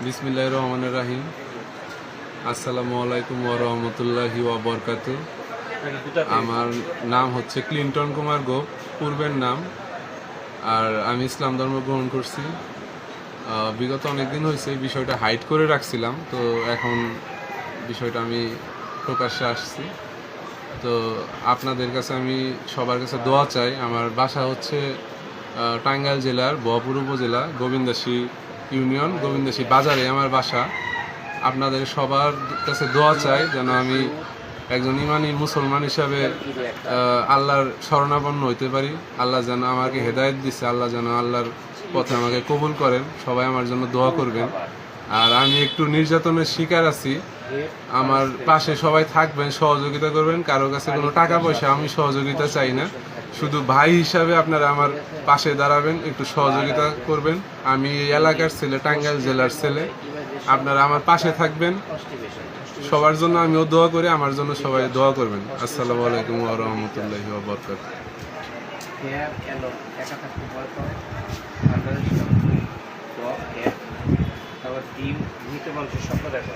বিসমিল্লাহির রহমানির রহিম। আসসালামু আলাইকুম ওয়া রাহমাতুল্লাহি ওয়া বারাকাতুহু। আমার নাম হচ্ছে ক্লিন্টন কুমার গোপ, পূর্বের নাম। আর আমি ইসলাম ধর্ম গ্রহণ করছি। বিগত অনেক দিন হয়েছে এই বিষয়টা হাইড করে রাখছিলাম, তো এখন বিষয়টা আমি প্রকাশ্যে আসছি। তো আপনাদের কাছে আমি সবার কাছে দোয়া চাই। আমার বাসা হচ্ছে টাঙ্গাইল জেলার বহরমপুর উপজেলা গোবিন্দাসী ইউনিয়ন, গোবিন্দাসী বাজারে আমার বাসা। আপনাদের সবার কাছে দোয়া চাই যেন আমি একজন ইমানি মুসলমান হিসাবে আল্লাহর শরণাপন্ন হইতে পারি। আল্লাহ যেন আমাকে হেদায়েত দিচ্ছে, আল্লাহ যেন আল্লাহর পথে আমাকে কবুল করেন। সবাই আমার জন্য দোয়া করবেন। আর আমি একটু নির্যাতনের শিকার আছি, আমার পাশে সবাই থাকবেন, সহযোগিতা করবেন। কারো কাছে কোনো টাকা পয়সা আমি সহযোগিতা চাই না, শুধু ভাই হিসাবে আপনারা আমার পাশে দাঁড়াবেন, একটু সহযোগিতা করবেন। আমি এই এলাকার ছেলে, টাঙ্গাইল জেলার ছেলে, আপনারা আমার পাশে থাকবেন। সবার জন্য আমিও দোয়া করি, আমার জন্য সবাই দোয়া করবেন। আসসালামু আলাইকুম ওয়া রাহমাতুল্লাহি ওয়া বারাকাতুহু। তারপর ডিম নিতে বলছে স্বপ্ন দেখো।